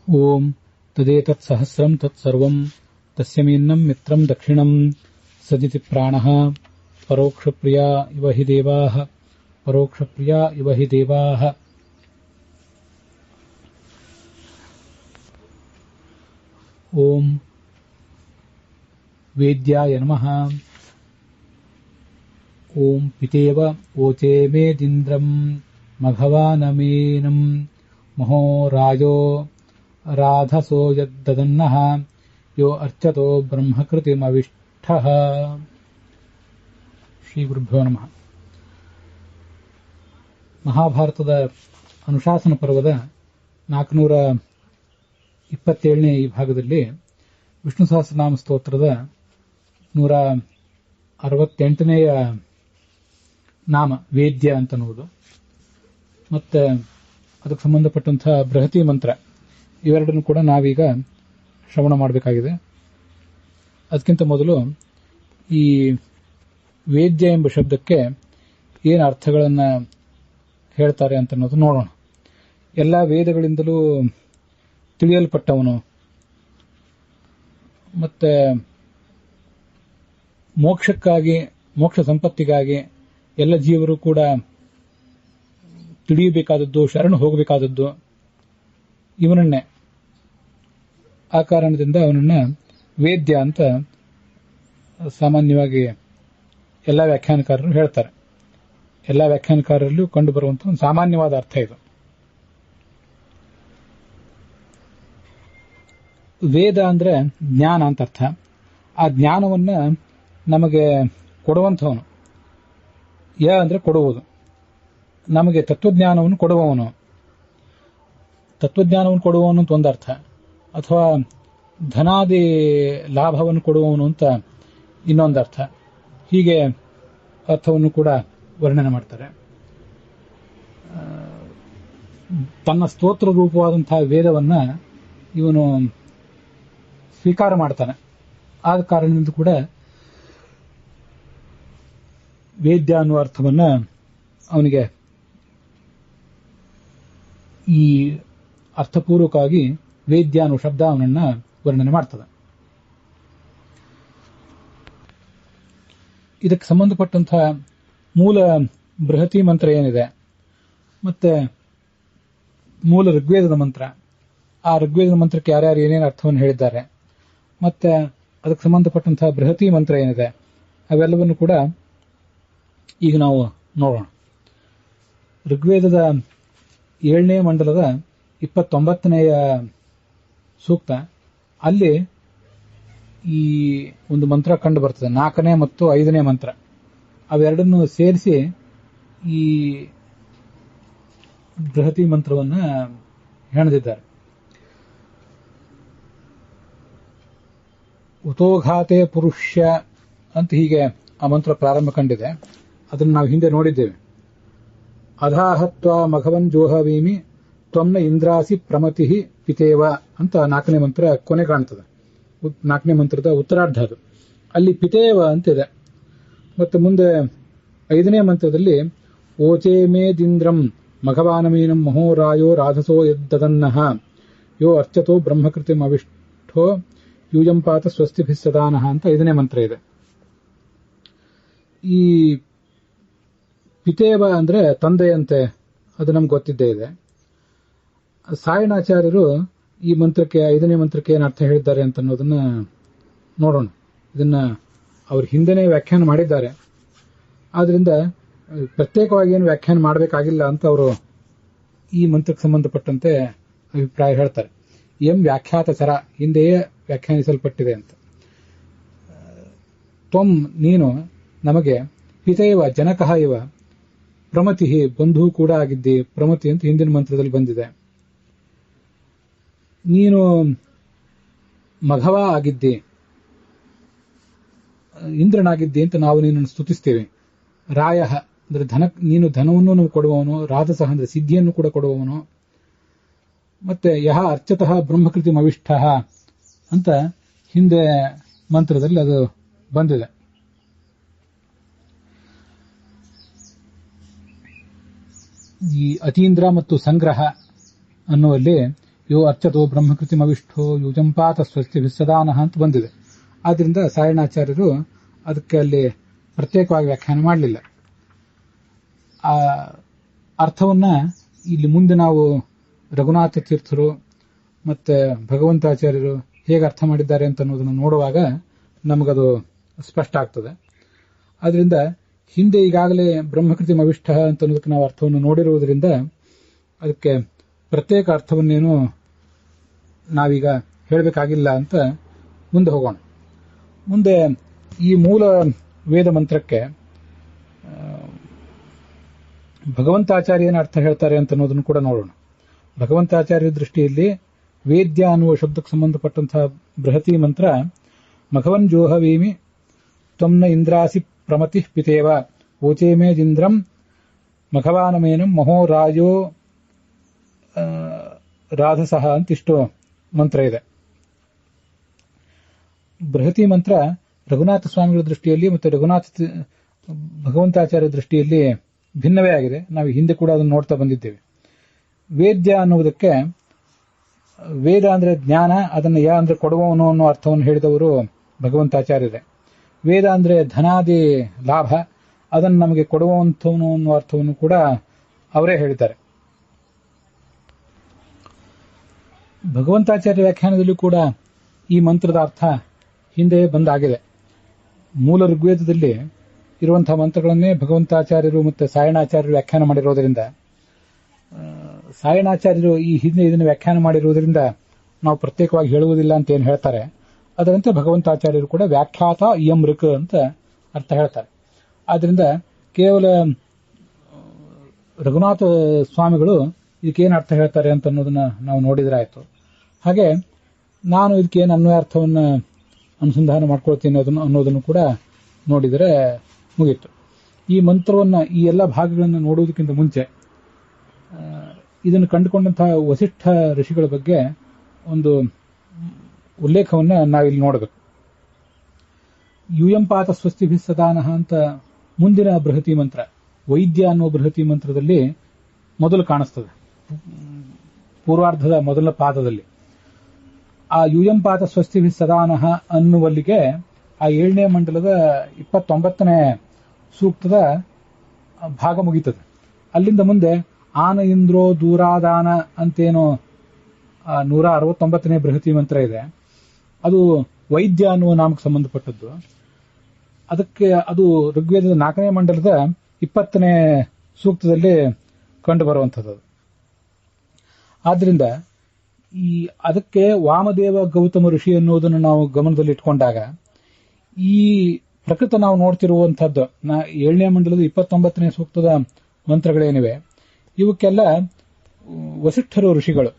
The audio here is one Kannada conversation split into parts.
ಓಂ ತದೇತತ್ ಸಹಸ್ರಂ ತತ್ಸರ್ವಂ ತಸ್ಯಮೀನ್ನಂ ಮಿತ್ರಂ ದಕ್ಷಿಣಂ ಸದಿತಿ ಪ್ರಾಣಃ ಪರೋಕ್ಷಪ್ರಿಯಾ ಇವ ಹಿ ದೇವಾಃ ಪರೋಕ್ಷಪ್ರಿಯಾ ಇವ ಹಿ ದೇವಾಃ. ಓಂ ವೇದ್ಯಾಯ ನಮಃ. ಓಂ ಪಿತೇವ ಓಚೇ ಮೇದಿಂದ್ರಂ ಮಘವಾನಮೇನಂ ಮಹೋ ರಾಜೋ ರಾಧಸೋ ಯದ್ದದನ್ನಃ ಯೋ ಅರ್ಚತೋ ಬ್ರಹ್ಮಕೃತಿಮವಿಷ್ಠಃ. ಶ್ರೀ ಗುರುಭ್ಯೋ ನಮಃ. ಮಹಾಭಾರತದ ಅನುಶಾಸನ ಪರ್ವದ 427ನೇ ಈ ಭಾಗದಲ್ಲಿ ವಿಷ್ಣು ಸಹಸ್ರನಾಮ ಸ್ತೋತ್ರದ 168ನೇಯ ನಾಮ ವೇದ್ಯ ಅಂತನ್ನುವುದು ಮತ್ತೆ ಅದಕ್ಕೆ ಸಂಬಂಧಪಟ್ಟಂತಹ ಬೃಹತಿ ಮಂತ್ರ ಇವೆರಡನ್ನು ಕೂಡ ನಾವೀಗ ಶ್ರವಣ ಮಾಡಬೇಕಾಗಿದೆ. ಅದಕ್ಕಿಂತ ಮೊದಲು ಈ ವೇದ್ಯ ಎಂಬ ಶಬ್ದಕ್ಕೆ ಏನು ಅರ್ಥಗಳನ್ನು ಹೇಳ್ತಾರೆ ಅಂತ ಅನ್ನೋದು ನೋಡೋಣ. ಎಲ್ಲ ವೇದಗಳಿಂದಲೂ ತಿಳಿಯಲ್ಪಟ್ಟವನು ಮತ್ತೆ ಮೋಕ್ಷಕ್ಕಾಗಿ ಮೋಕ್ಷ ಸಂಪತ್ತಿಗಾಗಿ ಎಲ್ಲ ಜೀವರು ಕೂಡ ತಿಳಿಯಬೇಕಾದದ್ದು, ಶರಣು ಹೋಗಬೇಕಾದದ್ದು ಇವನನ್ನೇ. ಆ ಕಾರಣದಿಂದ ಅವನನ್ನ ವೇದ್ಯ ಅಂತ ಸಾಮಾನ್ಯವಾಗಿ ಎಲ್ಲ ವ್ಯಾಖ್ಯಾನಕಾರರು ಹೇಳ್ತಾರೆ. ಎಲ್ಲ ವ್ಯಾಖ್ಯಾನಕಾರರಲ್ಲೂ ಕಂಡುಬರುವಂತಹ ಒಂದು ಸಾಮಾನ್ಯವಾದ ಅರ್ಥ ಇದು. ವೇದ ಅಂದ್ರೆ ಜ್ಞಾನ ಅಂತ ಅರ್ಥ. ಆ ಜ್ಞಾನವನ್ನ ನಮಗೆ ಕೊಡುವಂಥವನು. ಯ ಅಂದ್ರೆ ಕೊಡುವುದು, ನಮಗೆ ತತ್ವಜ್ಞಾನವನ್ನು ಕೊಡುವವನು. ತತ್ವಜ್ಞಾನವನ್ನು ಕೊಡುವವನು ಅಂತ ಒಂದರ್ಥ, ಅಥವಾ ಧನಾದಿ ಲಾಭವನ್ನು ಕೊಡುವವನು ಅಂತ ಇನ್ನೊಂದರ್ಥ. ಹೀಗೆ ಅರ್ಥವನ್ನು ಕೂಡ ವರ್ಣನೆ ಮಾಡ್ತಾರೆ. ತನ್ನ ಸ್ತೋತ್ರ ರೂಪವಾದಂತಹ ವೇದವನ್ನ ಇವನು ಸ್ವೀಕಾರ ಮಾಡ್ತಾನೆ. ಆದ ಕಾರಣದಿಂದ ಕೂಡ ವೇದ್ಯ ಅನ್ನುವ ಅರ್ಥವನ್ನ ಅವನಿಗೆ ಈ ಅರ್ಥಪೂರ್ವಕವಾಗಿ ವೇದ್ಯ ಅನ್ನೋ ಶಬ್ದ ಅವನನ್ನ ವರ್ಣನೆ ಮಾಡ್ತದೆ. ಇದಕ್ಕೆ ಸಂಬಂಧಪಟ್ಟಂತಹ ಮೂಲ ಬೃಹತಿ ಮಂತ್ರ ಏನಿದೆ ಮತ್ತೆ ಮೂಲ ಋಗ್ವೇದದ ಮಂತ್ರ, ಆ ಋಗ್ವೇದದ ಮಂತ್ರಕ್ಕೆ ಯಾರ್ಯಾರು ಏನೇನು ಅರ್ಥವನ್ನು ಹೇಳಿದ್ದಾರೆ, ಮತ್ತೆ ಅದಕ್ಕೆ ಸಂಬಂಧಪಟ್ಟಂತಹ ಬೃಹತಿ ಮಂತ್ರ ಏನಿದೆ ಅವೆಲ್ಲವನ್ನು ಕೂಡ ಈಗ ನಾವು ನೋಡೋಣ. ಋಗ್ವೇದದ 7ನೇ ಮಂಡಲದ 29ನೇಯ ಸೂಕ್ತ, ಅಲ್ಲಿ ಈ ಒಂದು ಮಂತ್ರ ಕಂಡು ಬರ್ತದೆ. 4ನೇ ಮತ್ತು 5ನೇ ಮಂತ್ರ ಅವೆರಡನ್ನು ಸೇರಿಸಿ ಈ ಬೃಹತಿ ಮಂತ್ರವನ್ನ ಹೆಣೆದಿದ್ದಾರೆ. ಉತೋಘಾತೆ ಪುರುಷ್ಯ ಅಂತ ಹೀಗೆ ಆ ಮಂತ್ರ ಪ್ರಾರಂಭ ಕಂಡಿದೆ. ಅದನ್ನು ನಾವು ಹಿಂದೆ ನೋಡಿದ್ದೇವೆ. ಅಧಾಹತ್ವ ಮಘವನ್ ಜೋಹವೀಮಿ ತ್ವಮ್ನ ಇಂದ್ರಾಸಿ ಪ್ರಮತಿ ಪಿತೇವ ಅಂತ 4ನೇ ಮಂತ್ರ ಕೊನೆ ಕಾಣ್ತದೆ. 4ನೇ ಮಂತ್ರದ ಉತ್ತರಾರ್ಧ ಅದು. ಅಲ್ಲಿ ಪಿತೇವ ಅಂತಿದೆ. ಮತ್ತು ಮುಂದೆ 5ನೇ ಮಂತ್ರದಲ್ಲಿ ಓಚೇ ಮೇದಿಂದ್ರಂ ಮಘವಾನಮೀನಂ ಮಹೋರಾಯೋ ರಾಧಸೋ ಯದ್ದದನ್ನಃ ಯೋ ಅರ್ಚತೋ ಬ್ರಹ್ಮಕೃತಿಂ ಅವಿಷ್ಠೋ ಯೂಯಂಪಾತ ಸ್ವಸ್ತಿಭಿಸ್ಸದಾನಃ ಅಂತ 5ನೇ ಮಂತ್ರ ಇದೆ. ಈ ಪಿತೇವ ಅಂದ್ರೆ ತಂದೆಯಂತೆ, ಅದು ನಮ್ಗೆ ಗೊತ್ತಿದ್ದೇ ಇದೆ. ಸಾಯಣಾಚಾರ್ಯರು ಈ ಮಂತ್ರಕ್ಕೆ 5ನೇ ಮಂತ್ರಕ್ಕೆ ಏನು ಅರ್ಥ ಹೇಳಿದ್ದಾರೆ ಅಂತ ಅನ್ನೋದನ್ನ ನೋಡೋಣ. ಇದನ್ನ ಅವರು ಹಿಂದೆನೇ ವ್ಯಾಖ್ಯಾನ ಮಾಡಿದ್ದಾರೆ. ಆದ್ರಿಂದ ಪ್ರತ್ಯೇಕವಾಗಿ ಏನು ವ್ಯಾಖ್ಯಾನ ಮಾಡಬೇಕಾಗಿಲ್ಲ ಅಂತ ಅವರು ಈ ಮಂತ್ರಕ್ಕೆ ಸಂಬಂಧಪಟ್ಟಂತೆ ಅಭಿಪ್ರಾಯ ಹೇಳ್ತಾರೆ. ಎಂ ವ್ಯಾಖ್ಯಾತ ಚರ, ಹಿಂದೆಯೇ ವ್ಯಾಖ್ಯಾನಿಸಲ್ಪಟ್ಟಿದೆ ಅಂತ. ತ್ವಂ ನೀನು ನಮಗೆ, ಪಿತೈವ ಜನಕಃ ಇವ, ಪ್ರಮತಿ ಬಂಧು ಕೂಡ ಆಗಿದ್ದಿ. ಪ್ರಮತಿ ಅಂತ ಹಿಂದಿನ ಮಂತ್ರದಲ್ಲಿ ಬಂದಿದೆ. ನೀನು ಮಘವ ಆಗಿದ್ದಿ, ಇಂದ್ರನಾಗಿದ್ದಿ ಅಂತ ನಾವು ನೀನನ್ನು ಸ್ತುತಿಸ್ತೇವೆ. ರಾಯ ಅಂದ್ರೆ ನೀನು ಧನವನ್ನು ನಾವು ಕೊಡುವವನು. ರಾಧಸಃ ಅಂದ್ರೆ ಸಿದ್ಧಿಯನ್ನು ಕೂಡ ಕೊಡುವವನು. ಮತ್ತೆ ಯಹ ಅರ್ಚತಃ ಬ್ರಹ್ಮಕೃತಿಂ ಅವಿಷ್ಠಃ ಅಂತ ಹಿಂದೆ ಮಂತ್ರದಲ್ಲಿ ಅದು ಬಂದಿದೆ. ಈ ಅತೀಂದ್ರ ಮತ್ತು ಸಂಗ್ರಹ ಅನ್ನುವಲ್ಲಿ ಯೋ ಅರ್ಚತೋ ಬ್ರಹ್ಮಕೃತಿಮವಿಷ್ಠೋ ಯುಜಂಪಾತ ಸ್ವಸ್ತಿ ವಿಸ್ಸದಾನಃ ಅಂತ ಬಂದಿದೆ. ಆದ್ರಿಂದ ಸಾಯಣಾಚಾರ್ಯರು ಅದಕ್ಕೆ ಅಲ್ಲಿ ಪ್ರತ್ಯೇಕವಾಗಿ ವ್ಯಾಖ್ಯಾನ ಮಾಡಲಿಲ್ಲ. ಆ ಅರ್ಥವನ್ನ ಇಲ್ಲಿ ಮುಂದೆ ನಾವು ರಘುನಾಥ ತೀರ್ಥರು ಮತ್ತೆ ಭಗವಂತಾಚಾರ್ಯರು ಹೇಗೆ ಅರ್ಥ ಮಾಡಿದ್ದಾರೆ ಅಂತ ಅನ್ನೋದನ್ನು ನೋಡುವಾಗ ನಮಗದು ಸ್ಪಷ್ಟ ಆಗ್ತದೆ. ಆದ್ರಿಂದ ಹಿಂದೆ ಈಗಾಗಲೇ ಬ್ರಹ್ಮಕೃತಿಮವಿಷ್ಠ ಅಂತ ಅನ್ನೋದಕ್ಕೆ ನಾವು ಅರ್ಥವನ್ನು ನೋಡಿರುವುದರಿಂದ ಅದಕ್ಕೆ ಪ್ರತ್ಯೇಕ ಅರ್ಥವನ್ನೇನು ನಾವೀಗ ಹೇಳಬೇಕಾಗಿಲ್ಲ ಅಂತ ಮುಂದೆ ಹೋಗೋಣ. ಮುಂದೆ ಈ ಮೂಲ ವೇದ ಮಂತ್ರಕ್ಕೆ ಭಗವಂತಾಚಾರ್ಯನ ಅರ್ಥ ಹೇಳ್ತಾರೆ ಅಂತ ಅನ್ನೋದನ್ನು ಕೂಡ ನೋಡೋಣ. ಭಗವಂತಾಚಾರ್ಯ ದೃಷ್ಟಿಯಲ್ಲಿ ವೇದ್ಯ ಅನ್ನುವ ಶಬ್ದಕ್ಕೆ ಸಂಬಂಧಪಟ್ಟಂತಹ ಬೃಹತಿ ಮಂತ್ರ ಮಘವನ್ ಜೋಹವೀಮಿ ತ್ವಮ್ನ ಇಂದ್ರಾಸಿ ಪ್ರಮತಿ ಪಿತೇವ ಓಚೇಮೇಜಿಂದ್ರಂ ಮಘವಾನಮೇನಂ ಮಹೋ ರಾಜೋ ರಾಧಸಃ ಅಂತಿಷ್ಟು ಮಂತ್ರ ಇದೆ. ಬೃಹತಿ ಮಂತ್ರ ರಘುನಾಥ ಸ್ವಾಮಿಗಳ ದೃಷ್ಟಿಯಲ್ಲಿ ಮತ್ತು ಭಗವಂತಾಚಾರ್ಯ ದೃಷ್ಟಿಯಲ್ಲಿ ಭಿನ್ನವೇ ಆಗಿದೆ. ನಾವು ಹಿಂದೆ ಕೂಡ ಅದನ್ನು ನೋಡ್ತಾ ಬಂದಿದ್ದೇವೆ. ವೇದ್ಯ ಅನ್ನುವುದಕ್ಕೆ ವೇದ ಅಂದ್ರೆ ಜ್ಞಾನ, ಅದನ್ನು ಯ ಅಂದ್ರೆ ಕೊಡುವವನು ಅನ್ನೋ ಅರ್ಥವನ್ನು ಹೇಳಿದವರು ಭಗವಂತಾಚಾರ್ಯರೇ. ವೇದ ಅಂದ್ರೆ ಧನಾದಿ ಲಾಭ, ಅದನ್ನು ನಮಗೆ ಕೊಡುವಂಥವನು ಅನ್ನೋ ಅರ್ಥವನ್ನು ಕೂಡ ಅವರೇ ಹೇಳಿದ್ದಾರೆ. ಭಗವಂತಾಚಾರ್ಯ ವ್ಯಾಖ್ಯಾನದಲ್ಲೂ ಕೂಡ ಈ ಮಂತ್ರದ ಅರ್ಥ ಹಿಂದೆ ಬಂದಾಗಿದೆ. ಮೂಲ ಋಗ್ವೇದದಲ್ಲಿ ಇರುವಂತಹ ಮಂತ್ರಗಳನ್ನೇ ಭಗವಂತಾಚಾರ್ಯರು ಮತ್ತು ಸಾಯಣಾಚಾರ್ಯರು ವ್ಯಾಖ್ಯಾನ ಮಾಡಿರೋದರಿಂದ, ಸಾಯಣಾಚಾರ್ಯರು ಈ ಹಿಂದೆ ಇದನ್ನು ವ್ಯಾಖ್ಯಾನ ಮಾಡಿರುವುದರಿಂದ ನಾವು ಪ್ರತ್ಯೇಕವಾಗಿ ಹೇಳುವುದಿಲ್ಲ ಅಂತ ಏನು ಹೇಳ್ತಾರೆ, ಅದರಂತೆ ಭಗವಂತಾಚಾರ್ಯರು ಕೂಡ ವ್ಯಾಖ್ಯಾತ ಇಯಂ ಋಕ್ ಅಂತ ಅರ್ಥ ಹೇಳ್ತಾರೆ. ಆದ್ರಿಂದ ಕೇವಲ ರಘುನಾಥ ಸ್ವಾಮಿಗಳು ಇದಕ್ಕೇನು ಅರ್ಥ ಹೇಳ್ತಾರೆ ಅಂತ ಅನ್ನೋದನ್ನ ನಾವು ನೋಡಿದ್ರೆ ಆಯ್ತು. ಹಾಗೆ ನಾನು ಇದಕ್ಕೇನು ಅನ್ವಯ ಅರ್ಥವನ್ನು ಅನುಸಂಧಾನ ಮಾಡ್ಕೊಳ್ತೀನಿ ಅನ್ನೋದನ್ನು ಕೂಡ ನೋಡಿದರೆ ಮುಗೀತು. ಈ ಮಂತ್ರವನ್ನು, ಈ ಎಲ್ಲ ಭಾಗಗಳನ್ನು ನೋಡುವುದಕ್ಕಿಂತ ಮುಂಚೆ ಇದನ್ನು ಕಂಡುಕೊಂಡಂತಹ ವಸಿಷ್ಠ ಋಷಿಗಳ ಬಗ್ಗೆ ಒಂದು ಉಲ್ಲೇಖವನ್ನು ನಾವಿಲ್ಲಿ ನೋಡಬೇಕು. ಯೂಯಂಪಾತ ಸ್ವಸ್ತಿಭಿ ಸದಾನಃ ಅಂತ ಮುಂದಿನ ಬೃಹತಿ ಮಂತ್ರ, ವೈದ್ಯ ಅನ್ನುವ ಬೃಹತಿ ಮಂತ್ರದಲ್ಲಿ ಮೊದಲು ಕಾಣಿಸ್ತದೆ, ಪೂರ್ವಾರ್ಧದ ಮೊದಲ ಪಾದದಲ್ಲಿ. ಆ ಯೂಯಂಪಾತ ಸ್ವಸ್ತಿಭಿ ಸದಾನಃ ಅನ್ನುವಲ್ಲಿಗೆ ಆ 7ನೇ ಮಂಡಲದ 29ನೇ ಸೂಕ್ತದ ಭಾಗ ಮುಗೀತದೆ. ಅಲ್ಲಿಂದ ಮುಂದೆ ಆನ ಇಂದ್ರೋ ದೂರಾದಾನ ಅಂತೇನೋ 169ನೇ ಬೃಹತಿ ಮಂತ್ರ ಇದೆ. ಅದು ವೈದ್ಯ ಅನ್ನುವ ನಾಮಕ್ಕೆ ಸಂಬಂಧಪಟ್ಟದ್ದು. ಅದಕ್ಕೆ ಅದು ಋಗ್ವೇದದ 4ನೇ ಮಂಡಲದ 20ನೇ ಸೂಕ್ತದಲ್ಲಿ ಕಂಡು ಬರುವಂಥದ್ದು. ಆದ್ರಿಂದ ಅದಕ್ಕೆ ವಾಮದೇವ ಗೌತಮ ಋಷಿ ಅನ್ನೋದನ್ನು ನಾವು ಗಮನದಲ್ಲಿ ಇಟ್ಕೊಂಡಾಗ ಈ ಪ್ರಕೃತ ನಾವು ನೋಡ್ತಿರುವಂತಹದ್ದು 7ನೇ ಮಂಡಲದ 29ನೇ ಸೂಕ್ತದ ಮಂತ್ರಗಳೇನಿವೆ ಇವಕ್ಕೆಲ್ಲ ವಸಿಷ್ಠರು ಋಷಿಗಳು.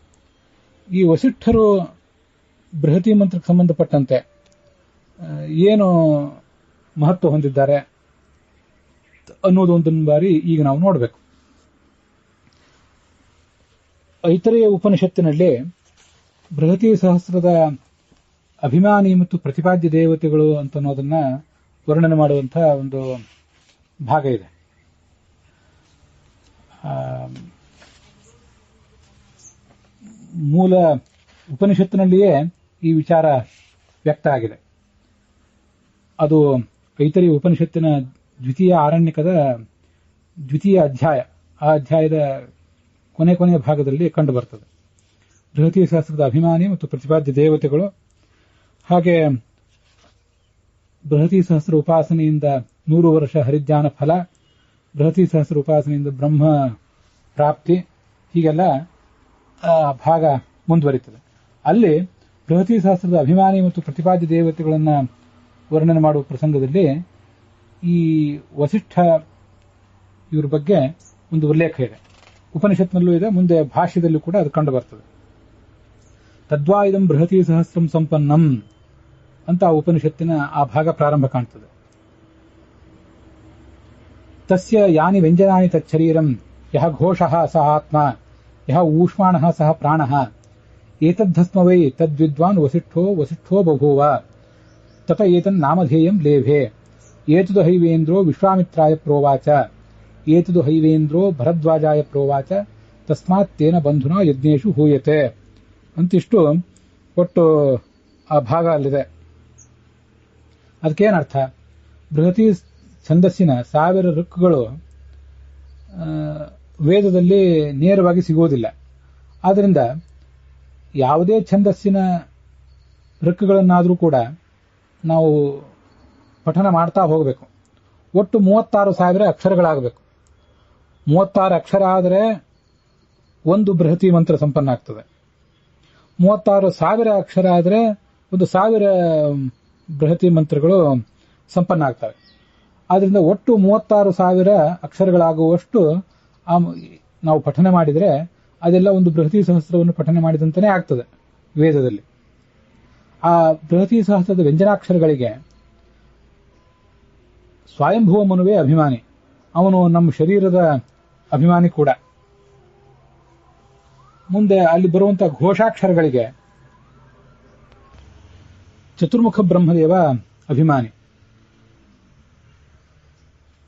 ಈ ವಸಿಷ್ಠರು ಬೃಹತಿ ಮಂತ್ರಕ್ಕೆ ಸಂಬಂಧಪಟ್ಟಂತೆ ಏನು ಮಹತ್ವ ಹೊಂದಿದ್ದಾರೆ ಅನ್ನೋದೊಂದನ್ನು ಬಾರಿ ಈಗ ನಾವು ನೋಡಬೇಕು. ಐತರೇಯ ಉಪನಿಷತ್ತಿನಲ್ಲಿ ಬೃಹತಿ ಸಹಸ್ರದ ಅಭಿಮಾನಿ ಮತ್ತು ಪ್ರತಿಪಾದ್ಯ ದೇವತೆಗಳು ಅಂತ ಅನ್ನೋದನ್ನ ವರ್ಣನೆ ಮಾಡುವಂತಹ ಒಂದು ಭಾಗ ಇದೆ. ಮೂಲ ಉಪನಿಷತ್ತಿನಲ್ಲಿಯೇ ಈ ವಿಚಾರ ವ್ಯಕ್ತ ಆಗಿದೆ. ಅದು ಐತರೇಯ ಉಪನಿಷತ್ತಿನ ದ್ವಿತೀಯ ಆರಣ್ಯಕದ ದ್ವಿತೀಯ ಅಧ್ಯಾಯ, ಆ ಅಧ್ಯಾಯದ ಕೊನೆಯ ಭಾಗದಲ್ಲಿ ಕಂಡು ಬರ್ತದೆ. ಬೃಹತಿ ಸಹಸ್ರದ ಅಭಿಮಾನಿ ಮತ್ತು ಪ್ರತಿಪಾದ್ಯ ದೇವತೆಗಳು, ಹಾಗೆ ಬೃಹತಿ ಸಹಸ್ರ ಉಪಾಸನೆಯಿಂದ 100 ವರ್ಷ ಹರಿಜ್ಞಾನ ಫಲ, ಬೃಹತಿ ಸಹಸ್ರ ಉಪಾಸನೆಯಿಂದ ಬ್ರಹ್ಮ ಪ್ರಾಪ್ತಿ, ಹೀಗೆಲ್ಲ ಭಾಗ ಮುಂದುವರಿತದೆ. ಅಲ್ಲಿ ಬೃಹತಿ ಸಹಸ್ರದ ಅಭಿಮಾನಿ ಮತ್ತು ಪ್ರತಿಪಾದ್ಯ ದೇವತೆಗಳನ್ನ ವರ್ಣನೆ ಮಾಡುವ ಪ್ರಸಂಗದಲ್ಲಿ ಈ ವಸಿಷ್ಠ ಇವರ ಬಗ್ಗೆ ಒಂದು ಉಲ್ಲೇಖ ಇದೆ. ಉಪನಿಷತ್ನಲ್ಲೂ ಇದೆ, ಮುಂದೆ ಭಾಷ್ಯದಲ್ಲೂ ಕೂಡ ಅದು ಕಂಡು ಬರ್ತದೆ. ತದ್ವಾ ಇದಂ ಬೃಹತಿ ಸಹಸ್ರಂ ಸಂಪನ್ನಂ ಅಂತ ಆ ಉಪನಿಷತ್ತಿನ ಆ ಭಾಗ ಪ್ರಾರಂಭ ಕಾಣ್ತದೆ. ತಸ್ಯ ಯಾನಿ ವ್ಯಂಜನಾನಿ ತಚ್ಚರೀರಂ ಯಹ ಘೋಷಃ ಸಹ ಆತ್ಮ ಯಹ ಊಷ್ಮಾಣಃ ಸಹ ಪ್ರಾಣಃ ಏತದ್ಧಸ್ಮ ವೈ ತದ್ವಿದ್ವಾನ್ ವಸಿಷ್ಠೋ ಬಭೂವ ತತ ಏತನ್ ನಾಮಧೇಯಂ ಲೇಭೆ ಏತದು ಹೈವೇಂದ್ರೋ ವಿಶ್ವಾಮಿತ್ರಾಯ ಪ್ರೋವಾಚ ಏತದು ಹೈವೇಂದ್ರೋ ಭರದ್ವಾಜಾಯ ಪ್ರೋವಾಚ ತಸ್ಮಾತ್ ತೇನ ಬಂಧುನಾ ಯಜ್ಞೇಶು ಹೂಯತೆ ಅಂತಿಷ್ಟು ಒಟ್ಟು ಆ ಭಾಗ ಅಲ್ಲಿದೆ. ಅದಕ್ಕೇನರ್ಥ? ಬೃಹತಿ ಛಂದಸ್ಸಿನ 1000 ಋಕ್ಕುಗಳು ವೇದದಲ್ಲಿ ನೇರವಾಗಿ ಸಿಗುವುದಿಲ್ಲ. ಆದ್ದರಿಂದ ಯಾವುದೇ ಛಂದಸ್ಸಿನ ಋಕ್ಕುಗಳನ್ನಾದರೂ ಕೂಡ ನಾವು ಪಠನ ಮಾಡ್ತಾ ಹೋಗಬೇಕು. ಒಟ್ಟು 36,000 ಅಕ್ಷರಗಳಾಗಬೇಕು. 36 ಅಕ್ಷರ ಆದರೆ ಒಂದು ಬೃಹತಿ ಮಂತ್ರ ಸಂಪನ್ನ ಆಗ್ತದೆ. 36,000 ಅಕ್ಷರ ಆದರೆ 1,000 ಬೃಹತಿ ಮಂತ್ರಗಳು ಸಂಪನ್ನ ಆಗ್ತವೆ. ಆದ್ದರಿಂದ ಒಟ್ಟು 36,000 ಅಕ್ಷರಗಳಾಗುವಷ್ಟು ನಾವು ಪಠನೆ ಮಾಡಿದರೆ ಅದೆಲ್ಲ ಒಂದು ಬೃಹತಿ ಸಹಸ್ರವನ್ನು ಪಠನೆ ಮಾಡಿದಂತೆಯೇ ಆಗ್ತದೆ ವೇದದಲ್ಲಿ. ಆ ಬೃಹತಿ ಸಹಸ್ರದ ವ್ಯಂಜನಾಕ್ಷರಗಳಿಗೆ ಸ್ವಯಂಭುವ ಮನುವೇ ಅಭಿಮಾನಿ. ಅವನು ನಮ್ಮ ಶರೀರದ ಅಭಿಮಾನಿ ಕೂಡ. ಮುಂದೆ ಅಲ್ಲಿ ಬರುವಂತಹ ಘೋಷಾಕ್ಷರಗಳಿಗೆ ಚತುರ್ಮುಖ ಬ್ರಹ್ಮದೇವ ಅಭಿಮಾನಿ.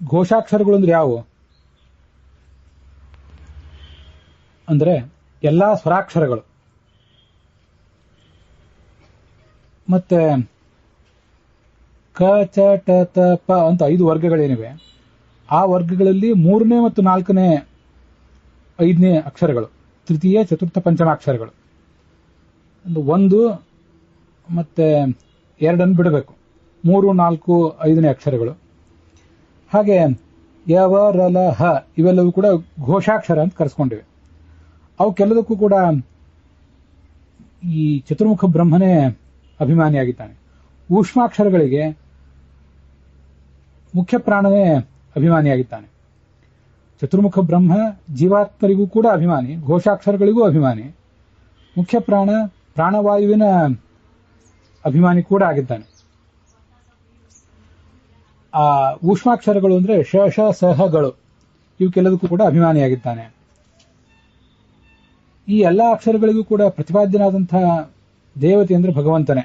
ಘೋಷಾಕ್ಷರಗಳು ಅಂದ್ರೆ ಯಾವುವು ಅಂದ್ರೆ ಎಲ್ಲಾ ಸ್ವರಾಕ್ಷರಗಳು. ಮತ್ತೆ ಕ ಚ ಟ ತ ಪ ಅಂತ 5 ವರ್ಗಗಳೇನಿವೆ, ಆ ವರ್ಗಗಳಲ್ಲಿ 3ನೇ ಮತ್ತು 4ನೇ 5ನೇ ಅಕ್ಷರಗಳು, ತೃತೀಯ ಚತುರ್ಥ ಪಂಚಮಾಕ್ಷರಗಳು. 1 ಮತ್ತೆ 2 ಬಿಡಬೇಕು. 3, 4, 5ನೇ ಅಕ್ಷರಗಳು. ಹಾಗೆ ಯ ವ ರ ಲ ಹ ಇವೆಲ್ಲವೂ ಕೂಡ ಘೋಷಾಕ್ಷರ ಅಂತ ಕರೆಸ್ಕೊಂಡಿವೆ. ಅವಕ್ಕೆಲ್ಲದಕ್ಕೂ ಕೂಡ ಈ ಚತುರ್ಮುಖ ಬ್ರಹ್ಮನೇ ಅಭಿಮಾನಿಯಾಗಿದ್ದಾನೆ. ಊಷ್ಮಾಕ್ಷರಗಳಿಗೆ ಮುಖ್ಯ ಪ್ರಾಣನೇ ಅಭಿಮಾನಿಯಾಗಿದ್ದಾನೆ. ಚತುರ್ಮುಖ ಬ್ರಹ್ಮ ಜೀವಾತ್ಮರಿಗೂ ಕೂಡ ಅಭಿಮಾನಿ, ಘೋಷಾಕ್ಷರಗಳಿಗೂ ಅಭಿಮಾನಿ, ಮುಖ್ಯ ಪ್ರಾಣವಾಯುವಿನ ಅಭಿಮಾನಿ ಕೂಡ ಆಗಿದ್ದಾನೆ. ಆ ಊಷ್ಮಾಕ್ಷರಗಳು ಅಂದ್ರೆ ಶ ಶ ಸಹಗಳು, ಇವಕ್ಕೆಲ್ಲದಕ್ಕೂ ಕೂಡ ಅಭಿಮಾನಿಯಾಗಿದ್ದಾನೆ. ಈ ಎಲ್ಲಾ ಅಕ್ಷರಗಳಿಗೂ ಕೂಡ ಪ್ರತಿಪಾದ್ಯನಾದಂತಹ ದೇವತೆ ಅಂದ್ರೆ ಭಗವಂತನೇ.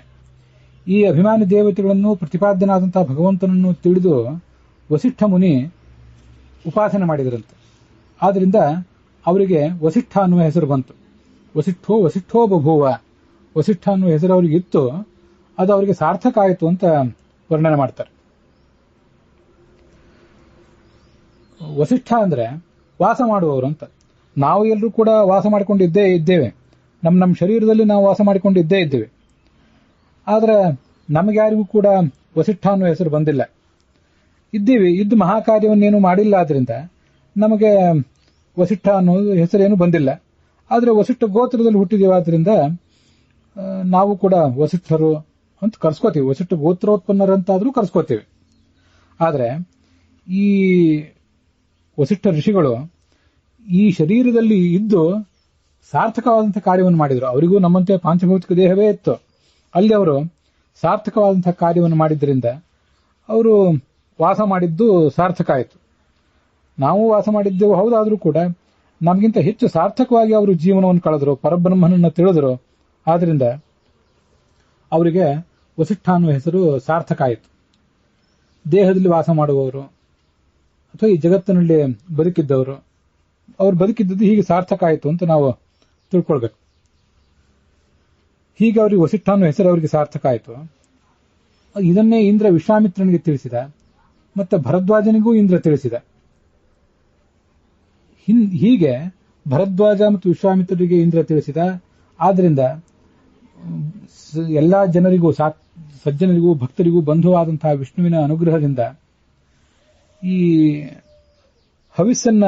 ಈ ಅಭಿಮಾನಿ ದೇವತೆಗಳನ್ನು ಪ್ರತಿಪಾದ್ಯನಾದಂತಹ ಭಗವಂತನನ್ನು ತಿಳಿದು ವಸಿಷ್ಠ ಮುನಿ ಉಪಾಸನೆ ಮಾಡಿದರಂತೆ. ಆದ್ರಿಂದ ಅವರಿಗೆ ವಸಿಷ್ಠ ಅನ್ನುವ ಹೆಸರು ಬಂತು. ವಸಿಷ್ಠೋ ಬಭೂವ, ವಸಿಷ್ಠ ಅನ್ನುವ ಹೆಸರು ಅವರಿಗೆ ಇತ್ತು. ಅದು ಅವರಿಗೆ ಸಾರ್ಥಕ ಆಯಿತು ಅಂತ ವರ್ಣನೆ ಮಾಡ್ತಾರೆ. ವಸಿಷ್ಠ ಅಂದ್ರೆ ವಾಸ ಮಾಡುವವರು ಅಂತ. ನಾವು ಎಲ್ಲರೂ ಕೂಡ ವಾಸ ಮಾಡಿಕೊಂಡಿದ್ದೇ ಇದ್ದೇವೆ. ನಮ್ಮ ಶರೀರದಲ್ಲಿ ನಾವು ವಾಸ ಮಾಡಿಕೊಂಡಿದ್ದೇ ಇದ್ದೇವೆ. ಆದ್ರೆ ನಮಗ್ಯಾರಿಗೂ ಕೂಡ ವಸಿಷ್ಠ ಅನ್ನೋ ಹೆಸರು ಬಂದಿಲ್ಲ. ಇದ್ದು ಮಹಾಕಾರ್ಯವನ್ನೇನು ಮಾಡಿಲ್ಲ. ಆದ್ರಿಂದ ನಮಗೆ ವಸಿಷ್ಠ ಅನ್ನೋ ಹೆಸರೇನು ಬಂದಿಲ್ಲ. ಆದ್ರೆ ವಸಿಷ್ಠ ಗೋತ್ರದಲ್ಲಿ ಹುಟ್ಟಿದೀವಿ. ಆದ್ರಿಂದ ನಾವು ಕೂಡ ವಸಿಷ್ಠರು ಅಂತ ಕರ್ಸ್ಕೋತೀವಿ. ವಸಿಷ್ಠ ಗೋತ್ರೋತ್ಪನ್ನರಂತಾದ್ರೂ ಕರ್ಸ್ಕೋತೀವಿ. ಆದ್ರೆ ಈ ವಸಿಷ್ಠ ಋಷಿಗಳು ಈ ಶರೀರದಲ್ಲಿ ಇದ್ದು ಸಾರ್ಥಕವಾದಂತಹ ಕಾರ್ಯವನ್ನು ಮಾಡಿದ್ರು. ಅವರಿಗೂ ನಮ್ಮಂತೆ ಪಾಂಚಭೌತಿಕ ದೇಹವೇ ಇತ್ತು. ಅಲ್ಲಿ ಅವರು ಸಾರ್ಥಕವಾದಂತಹ ಕಾರ್ಯವನ್ನು ಮಾಡಿದ್ದರಿಂದ ಅವರು ವಾಸ ಮಾಡಿದ್ದು ಸಾರ್ಥಕ ಆಯಿತು. ನಾವು ವಾಸ ಮಾಡಿದ್ದೆವು ಹೌದಾದ್ರೂ ಕೂಡ ನಮಗಿಂತ ಹೆಚ್ಚು ಸಾರ್ಥಕವಾಗಿ ಅವರು ಜೀವನವನ್ನು ಕಳೆದರು, ಪರಬ್ರಹ್ಮನನ್ನು ತಿಳಿದರು. ಆದ್ರಿಂದ ಅವರಿಗೆ ವಸಿಷ್ಠ ಅನ್ನುವ ಹೆಸರು ಸಾರ್ಥಕ ಆಯಿತು. ದೇಹದಲ್ಲಿ ವಾಸ ಮಾಡುವವರು ಅಥವಾ ಈ ಜಗತ್ತಿನಲ್ಲಿ ಬದುಕಿದ್ದವರು, ಅವ್ರು ಬದುಕಿದ್ದದ್ದು ಹೀಗೆ ಸಾರ್ಥಕ ಆಯಿತು ಅಂತ ನಾವು ತಿಳ್ಕೊಳ್ಬೇಕು. ಹೀಗೆ ಅವರಿಗೆ ವಸಿಷ್ಠ ಅನ್ನೋ ಹೆಸರು ಅವರಿಗೆ ಸಾರ್ಥಕ ಆಯಿತು. ಇದನ್ನೇ ಇಂದ್ರ ವಿಶ್ವಾಮಿತ್ರನಿಗೆ ತಿಳಿಸಿದ, ಮತ್ತೆ ಭರದ್ವಾಜನಿಗೂ ಇಂದ್ರ ತಿಳಿಸಿದ. ಹೀಗೆ ಭರದ್ವಾಜ ಮತ್ತು ವಿಶ್ವಾಮಿತ್ರರಿಗೆ ಇಂದ್ರ ತಿಳಿಸಿದ. ಆದ್ರಿಂದ ಎಲ್ಲಾ ಜನರಿಗೂ, ಸಜ್ಜನರಿಗೂ, ಭಕ್ತರಿಗೂ ಬಂಧುವಾದಂತಹ ವಿಷ್ಣುವಿನ ಅನುಗ್ರಹದಿಂದ ಈ ಹವಿಸ್ಸನ್ನ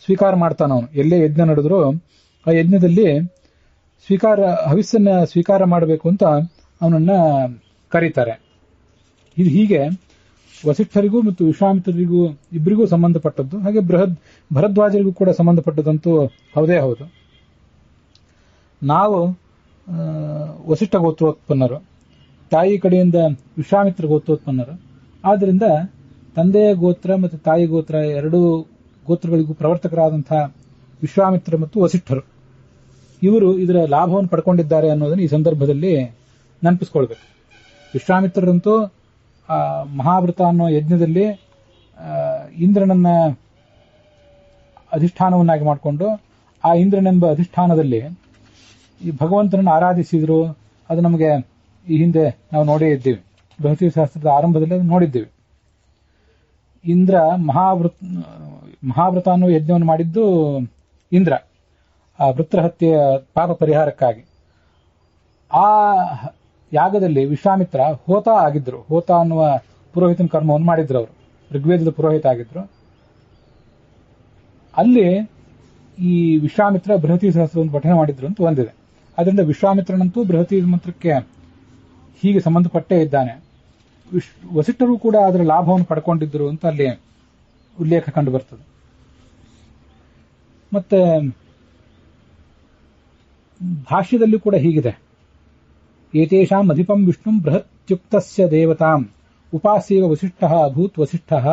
ಸ್ವೀಕಾರ ಮಾಡ್ತಾನವನು. ಎಲ್ಲೇ ಯಜ್ಞ ನಡೆದ್ರು ಆ ಯಜ್ಞದಲ್ಲಿ ಹವಿಸ್ಸನ್ನ ಸ್ವೀಕಾರ ಮಾಡಬೇಕು ಅಂತ ಅವನನ್ನ ಕರೀತಾರೆ. ಇದು ಹೀಗೆ ವಸಿಷ್ಠರಿಗೂ ಮತ್ತು ವಿಶ್ವಾಮಿತ್ರರಿಗೂ ಇಬ್ಬರಿಗೂ ಸಂಬಂಧಪಟ್ಟದ್ದು. ಹಾಗೆ ಭರದ್ವಾಜರಿಗೂ ಕೂಡ ಸಂಬಂಧಪಟ್ಟದಂತೂ ಹೌದೇ ಹೌದು. ನಾವು ವಸಿಷ್ಠ ಗೋತ್ರೋತ್ಪನ್ನರು, ತಾಯಿ ಕಡೆಯಿಂದ ವಿಶ್ವಾಮಿತ್ರ ಗೋತ್ರೋತ್ಪನ್ನರು. ಆದ್ರಿಂದ ತಂದೆಯ ಗೋತ್ರ ಮತ್ತು ತಾಯಿ ಗೋತ್ರ ಎರಡೂ ಗೋತ್ರಗಳಿಗೂ ಪ್ರವರ್ತಕರಾದಂತಹ ವಿಶ್ವಾಮಿತ್ರ ಮತ್ತು ವಸಿಷ್ಠರು ಇವರು ಇದರ ಲಾಭವನ್ನು ಪಡ್ಕೊಂಡಿದ್ದಾರೆ ಅನ್ನೋದನ್ನು ಈ ಸಂದರ್ಭದಲ್ಲಿ ನೆನಪಿಸ್ಕೊಳ್ಬೇಕು. ವಿಶ್ವಾಮಿತ್ರರಂತೂ ಮಹಾಭೃತ ಅನ್ನೋ ಯಜ್ಞದಲ್ಲಿ ಇಂದ್ರನನ್ನ ಅಧಿಷ್ಠಾನವನ್ನಾಗಿ ಮಾಡಿಕೊಂಡು ಆ ಇಂದ್ರನೆಂಬ ಅಧಿಷ್ಠಾನದಲ್ಲಿ ಈ ಭಗವಂತನನ್ನು ಆರಾಧಿಸಿದ್ರು. ಅದು ನಮಗೆ ಈ ಹಿಂದೆ ನಾವು ನೋಡೇ ಇದ್ದೀವಿ. ಬೃಹತಿ ಶಾಸ್ತ್ರದ ಆರಂಭದಲ್ಲಿ ನೋಡಿದ್ದೀವಿ. ಇಂದ್ರ ಮಹಾವ್ರತ ಅನ್ನೋ ಯಜ್ಞವನ್ನು ಮಾಡಿದ್ದು ಇಂದ್ರ, ಆ ವೃತ್ರಹತ್ಯೆಯ ಪಾಪ ಪರಿಹಾರಕ್ಕಾಗಿ. ಆ ಯಾಗದಲ್ಲಿ ವಿಶ್ವಾಮಿತ್ರ ಹೋತ ಆಗಿದ್ರು. ಹೋತ ಅನ್ನುವ ಪುರೋಹಿತನ ಕರ್ಮವನ್ನು ಮಾಡಿದ್ರು. ಅವರು ಋಗ್ವೇದದ ಪುರೋಹಿತ ಆಗಿದ್ರು. ಅಲ್ಲಿ ಈ ವಿಶ್ವಾಮಿತ್ರ ಬೃಹತಿ ಸಹಸ್ರವನ್ನು ಪಠನೆ ಮಾಡಿದ್ರು ಅಂತ ಒಂದಿದೆ. ಅದರಿಂದ ವಿಶ್ವಾಮಿತ್ರನಂತೂ ಬೃಹತಿ ಮಂತ್ರಕ್ಕೆ ಹೀಗೆ ಸಂಬಂಧಪಟ್ಟೇ ಇದ್ದಾನೆ. ವಸಿಷ್ಠರು ಕೂಡ ಅದರ ಲಾಭವನ್ನು ಪಡ್ಕೊಂಡಿದ್ರು ಅಂತ ಅಲ್ಲಿ ಉಲ್ಲೇಖ ಕಂಡು ಬರ್ತದೆ. ಮತ್ತೆ ಭಾಷ್ಯದಲ್ಲಿ ಕೂಡ ಹೀಗಿದೆ, ಏತೇಷಾಂ ಅಧಿಪಂ ವಿಷ್ಣುಂ ಬೃಹತ್ಯುಕ್ತಸ್ಯ ದೇವತಾಂ ಉಪಾಸ್ಯೇವ ವಸಿಷ್ಠಃ ಅಭೂತ್ ವಸಿಷ್ಠಃ.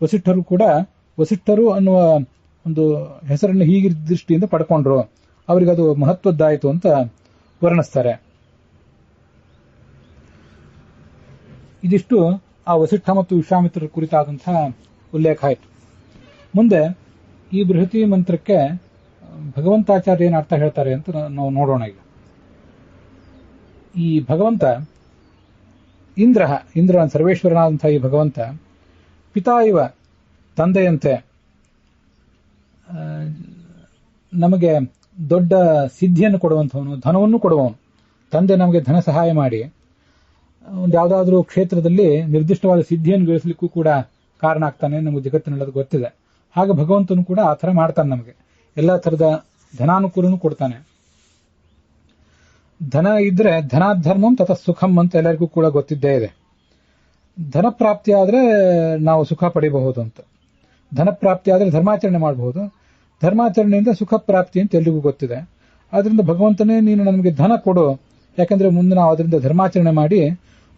ವಸಿಷ್ಠರು ಕೂಡ ವಸಿಷ್ಠರು ಅನ್ನುವ ಒಂದು ಹೆಸರನ್ನು ಹೀಗೆ ದೃಷ್ಟಿಯಿಂದ ಪಡ್ಕೊಂಡ್ರು, ಅವರಿಗದು ಮಹತ್ವದ್ದಾಯಿತು ಅಂತ ವರ್ಣಿಸ್ತಾರೆ. ಇದಿಷ್ಟು ಆ ವಸಿಷ್ಠ ಮತ್ತು ವಿಶ್ವಾಮಿತ್ರರ ಕುರಿತಾದಂತಹ ಉಲ್ಲೇಖ ಆಯಿತು. ಮುಂದೆ ಈ ಬೃಹತಿ ಮಂತ್ರಕ್ಕೆ ಭಗವಂತಾಚಾರ್ಯ ಏನು ಅರ್ಥ ಹೇಳ್ತಾರೆ ಅಂತ ನಾವು ನೋಡೋಣ. ಈಗ ಈ ಭಗವಂತ ಇಂದ್ರ ಸರ್ವೇಶ್ವರನಾದಂತಹ ಈ ಭಗವಂತ ಪಿತಾ ಇವ, ತಂದೆಯಂತೆ ನಮಗೆ ದೊಡ್ಡ ಸಿದ್ಧಿಯನ್ನು ಕೊಡುವಂಥವನು, ಧನವನ್ನು ಕೊಡುವವನು. ತಂದೆ ನಮಗೆ ಧನ ಸಹಾಯ ಮಾಡಿ ಒಂದು ಯಾವುದಾದ್ರೂ ಕ್ಷೇತ್ರದಲ್ಲಿ ನಿರ್ದಿಷ್ಟವಾದ ಸಿದ್ಧಿಯನ್ನು ಗಳಿಸಲಿಕ್ಕೂ ಕೂಡ ಕಾರಣ ಆಗ್ತಾನೆ. ನಮಗೆ ಜಗತ್ತಿನಲ್ಲದು ಗೊತ್ತಿದೆ. ಹಾಗೆ ಭಗವಂತನು ಕೂಡ ಆ ಥರ ಮಾಡ್ತಾನೆ. ನಮಗೆ ಎಲ್ಲ ಥರದ ಧನಾನುಕೂಲನೂ ಕೊಡ್ತಾನೆ. ಧನ ಇದ್ರೆ ಧನಾಧರ್ಮಂ ತತ ಸುಖಂ ಅಂತ ಎಲ್ಲರಿಗೂ ಕೂಡ ಗೊತ್ತಿದ್ದೇ ಇದೆ. ಧನ ಪ್ರಾಪ್ತಿ ಆದ್ರೆ ನಾವು ಸುಖ ಪಡಿಬಹುದು ಅಂತ. ಧನ ಪ್ರಾಪ್ತಿ ಆದ್ರೆ ಧರ್ಮಾಚರಣೆ ಮಾಡಬಹುದು. ಧರ್ಮಾಚರಣೆಯಿಂದ ಸುಖ ಪ್ರಾಪ್ತಿ ಅಂತ ಎಲ್ರಿಗೂ ಗೊತ್ತಿದೆ. ಆದ್ರಿಂದ ಭಗವಂತನೇ ನೀನು ನಮಗೆ ಧನ ಕೊಡು, ಯಾಕಂದ್ರೆ ಮುಂದೆ ನಾವು ಅದರಿಂದ ಧರ್ಮಾಚರಣೆ ಮಾಡಿ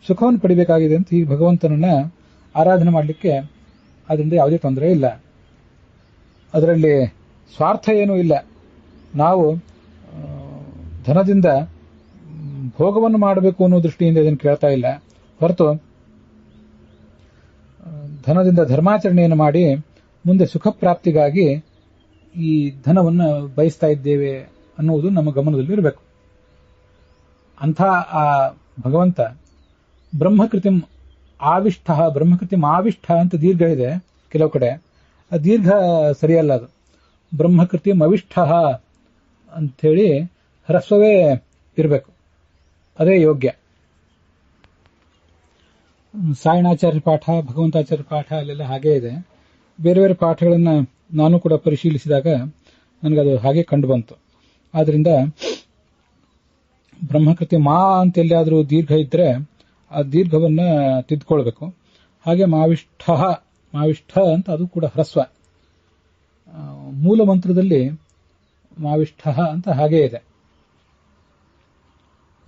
ಸುಖವನ್ನು ಪಡಿಬೇಕಾಗಿದೆ ಅಂತ ಈ ಭಗವಂತನನ್ನ ಆರಾಧನೆ ಮಾಡಲಿಕ್ಕೆ ಅದರಿಂದ ಯಾವುದೇ ತೊಂದರೆ ಇಲ್ಲ. ಅದರಲ್ಲಿ ಸ್ವಾರ್ಥ ಏನೂ ಇಲ್ಲ. ನಾವು ಧನದಿಂದ ಭೋಗವನ್ನು ಮಾಡಬೇಕು ಅನ್ನೋ ದೃಷ್ಟಿಯಿಂದ ಇದನ್ನು ಕೇಳ್ತಾ ಇಲ್ಲ ಹೊರತು ಧನದಿಂದ ಧರ್ಮಾಚರಣೆಯನ್ನು ಮಾಡಿ ಮುಂದೆ ಸುಖ ಪ್ರಾಪ್ತಿಗಾಗಿ ಈ ಧನವನ್ನು ಬಯಸ್ತಾ ಇದ್ದೇವೆ ಅನ್ನುವುದು ನಮ್ಮ ಗಮನದಲ್ಲಿ ಇರಬೇಕು. ಅಂಥ ಆ ಭಗವಂತ ಬ್ರಹ್ಮಕೃತಿಂ ಆವಿಷ್ಠ ಅಂತ ದೀರ್ಘ ಇದೆ ಕೆಲವು ಕಡೆ. ಆ ದೀರ್ಘ ಸರಿಯಲ್ಲ, ಅದು ಬ್ರಹ್ಮಕೃತಿಂ ಅವಿಷ್ಠ ಅಂಥೇಳಿ ಹ್ರಸ್ವವೇ ಇರಬೇಕು, ಅದೇ ಯೋಗ್ಯ. ಸಾಯಣಾಚಾರ್ಯ ಪಾಠ, ಭಗವಂತಾಚಾರ್ಯ ಪಾಠ ಅಲ್ಲೆಲ್ಲ ಹಾಗೇ ಇದೆ. ಬೇರೆ ಬೇರೆ ಪಾಠಗಳನ್ನು ನಾನು ಕೂಡ ಪರಿಶೀಲಿಸಿದಾಗ ನನಗದು ಹಾಗೆ ಕಂಡು ಬಂತು. ಆದ್ರಿಂದ ಬ್ರಹ್ಮಕೃತಿ ಮಾ ಅಂತ ಎಲ್ಲಿಯಾದರೂ ದೀರ್ಘ ಇದ್ರೆ ಆ ದೀರ್ಘವನ್ನ ತಿದ್ಕೊಳ್ಬೇಕು. ಹಾಗೆ ಮಾವಿಷ್ಠ ಅಂತ ಅದು ಕೂಡ ಹ್ರಸ್ವ. ಮೂಲ ಮಂತ್ರದಲ್ಲಿ ಮಾವಿಷ್ಠ ಅಂತ ಹಾಗೇ ಇದೆ.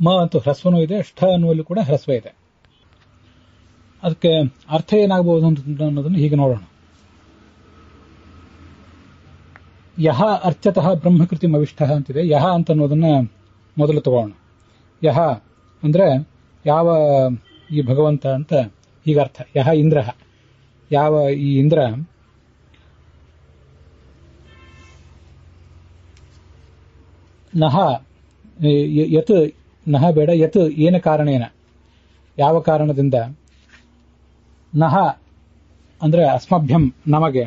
ಮ ಅಂತೂ ಹ್ರಸ್ವನೂ ಇದೆ, ಷ್ಠ ಅನ್ನುವಲ್ಲಿ ಕೂಡ ಹ್ರಸ್ವ ಇದೆ. ಅದಕ್ಕೆ ಅರ್ಥ ಏನಾಗಬಹುದು ಅನ್ನೋದನ್ನು ಹೀಗೆ ನೋಡೋಣ. ಯಹ ಅರ್ಚತಃ ಬ್ರಹ್ಮಕೃತಿ ಅವಿಷ್ಠ ಅಂತಿದೆ. ಯಹ ಅಂತ ಅನ್ನೋದನ್ನ ಮೊದಲು ತಗೋಣ. ಯಹ ಅಂದ್ರೆ ಯಾವ ಈ ಭಗವಂತ ಅಂತ ಹೀಗರ್ಥ. ಯಹ ಇಂದ್ರ, ಯಾವ ಈ ಇಂದ್ರ ನಹ ಯತ್ ನಹ ಬೇಡ, ಯತ್ ಏನ ಕಾರಣೇನ, ಯಾವ ಕಾರಣದಿಂದ, ನಹ ಅಂದ್ರೆ ಅಸ್ಮಭ್ಯಂ ನಮಗೆ,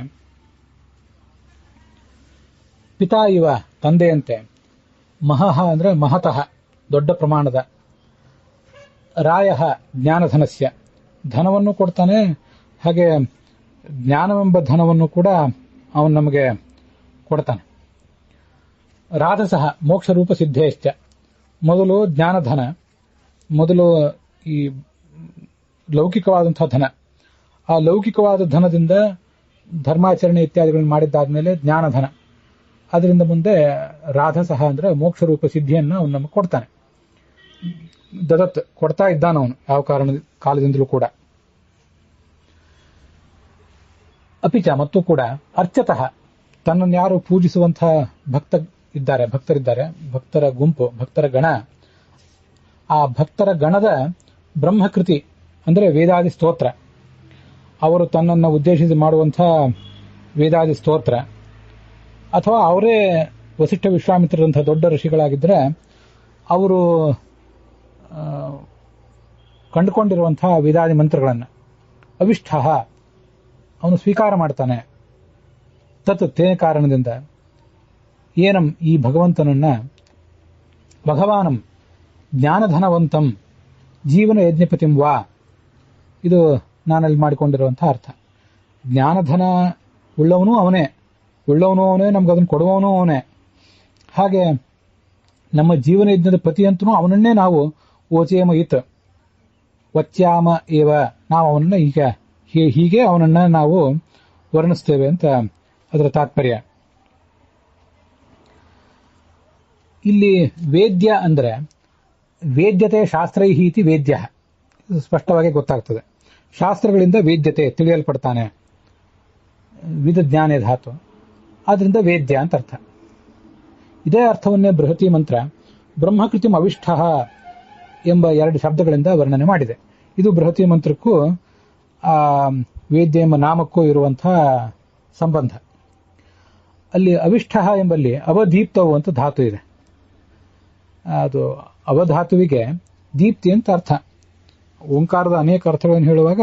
ಪಿತಾ ಇವ ತಂದೆಯಂತೆ, ಮಹಃ ಅಂದ್ರೆ ಮಹತಃ ದೊಡ್ಡ ಪ್ರಮಾಣದ, ರಾಯ ಜ್ಞಾನಧನಸ್ಯ ಧನವನ್ನು ಕೊಡ್ತಾನೆ, ಹಾಗೆ ಜ್ಞಾನವೆಂಬ ಧನವನ್ನು ಕೂಡ ಅವನು ನಮಗೆ ಕೊಡ್ತಾನೆ. ರಾಧಸಃ ಮೋಕ್ಷರೂಪ ಸಿದ್ಧೇಶ್ಚ, ಮೊದಲು ಜ್ಞಾನಧನ, ಮೊದಲು ಈ ಲೌಕಿಕವಾದಂತಹ ಧನ, ಆ ಲೌಕಿಕವಾದ ಧನದಿಂದ ಧರ್ಮಾಚರಣೆ ಇತ್ಯಾದಿಗಳನ್ನು ಮಾಡಿದ್ದಾದ್ಮೇಲೆ ಜ್ಞಾನಧನ, ಅದರಿಂದ ಮುಂದೆ ರಾಧಸಃ ಅಂದ್ರೆ ಮೋಕ್ಷರೂಪ ಸಿದ್ಧಿಯನ್ನು ಅವನು ನಮಗೆ ಕೊಡ್ತಾನೆ. ದದತ್ ಕೊಡ್ತಾ ಇದ್ದಾನವನು ಯಾವ ಕಾಲದಿಂದಲೂ ಕೂಡ. ಅಪಿಚ ಮತ್ತು ಕೂಡ ಅರ್ಚತಃ ತನ್ನನ್ನು ಯಾರು ಪೂಜಿಸುವಂತಹ ಭಕ್ತರಿದ್ದಾರೆ, ಭಕ್ತರ ಗುಂಪು, ಭಕ್ತರ ಗಣ, ಆ ಭಕ್ತರ ಗಣದ ಬ್ರಹ್ಮಕೃತಿ ಅಂದ್ರೆ ವೇದಾದಿ ಸ್ತೋತ್ರ, ಅವರು ತನ್ನನ್ನು ಉದ್ದೇಶಿಸಿ ಮಾಡುವಂತಹ ವೇದಾದಿ ಸ್ತೋತ್ರ, ಅಥವಾ ಅವರೇ ವಸಿಷ್ಠ ವಿಶ್ವಾಮಿತ್ರರಂತಹ ದೊಡ್ಡ ಋಷಿಗಳಾಗಿದ್ದರೆ ಅವರು ಕಂಡುಕೊಂಡಿರುವಂತಹ ವೇದಾದಿ ಮಂತ್ರಗಳನ್ನು ಅವಿಷ್ಠ ಅವನು ಸ್ವೀಕಾರ ಮಾಡ್ತಾನೆ. ತತ್ ತೇ ಕಾರಣದಿಂದ ಏನಂ ಈ ಭಗವಂತನನ್ನ ಭಗವಾನಂ ಜ್ಞಾನಧನವಂತಂ ಜೀವನ ಯಜ್ಞಪತಿಂ ವಾ, ಇದು ನಾನಲ್ಲಿ ಮಾಡಿಕೊಂಡಿರುವಂತಹ ಅರ್ಥ. ಜ್ಞಾನಧನ ಉಳ್ಳವನೂ ಅವನೇ, ನಮ್ಗೆ ಅದನ್ನು ಕೊಡುವವನೂ ಅವನೇ. ಹಾಗೆ ನಮ್ಮ ಜೀವನ ಯಜ್ಞದ ಪತಿಯಂತೂ ಅವನನ್ನೇ ನಾವು ಓಚೇಮ ಇತ್ ವಚ್ಯಾಮ ಏವ, ನಾವು ಅವನನ್ನ ಹೀಗೆ ಅವನನ್ನ ನಾವು ವರ್ಣಿಸ್ತೇವೆ ಅಂತ ಅದರ ತಾತ್ಪರ್ಯ. ಇಲ್ಲಿ ವೇದ್ಯ ಅಂದ್ರೆ ವೇದ್ಯತೆ ಶಾಸ್ತ್ರೈಹಿ ಇತಿ ವೇದ್ಯ, ಇದು ಸ್ಪಷ್ಟವಾಗಿ ಗೊತ್ತಾಗ್ತದೆ. ಶಾಸ್ತ್ರಗಳಿಂದ ವೇದ್ಯತೆ ತಿಳಿಯಲ್ಪಡ್ತಾನೆ, ವಿಧಜ್ಞಾನೇ ಧಾತು, ಆದ್ರಿಂದ ವೇದ್ಯ ಅಂತ ಅರ್ಥ. ಇದೇ ಅರ್ಥವನ್ನೇ ಬೃಹತಿ ಮಂತ್ರ ಬ್ರಹ್ಮಕೃತಿಂ ಅವಿಷ್ಠ ಎಂಬ 2 ಶಬ್ದಗಳಿಂದ ವರ್ಣನೆ ಮಾಡಿದೆ. ಇದು ಬೃಹತಿ ಮಂತ್ರಕ್ಕೂ ವೇದ್ಯ ಎಂಬ ನಾಮಕ್ಕೂ ಇರುವಂತಹ ಸಂಬಂಧ. ಅಲ್ಲಿ ಅವಿಷ್ಠ ಎಂಬಲ್ಲಿ ಅವದೀಪ್ತವು ಅಂತ ಧಾತು ಇದೆ. ಅದು ಅವಧಾತುವಿಗೆ ದೀಪ್ತಿ ಅಂತ ಅರ್ಥ. ಓಂಕಾರದ ಅನೇಕ ಅರ್ಥಗಳನ್ನು ಹೇಳುವಾಗ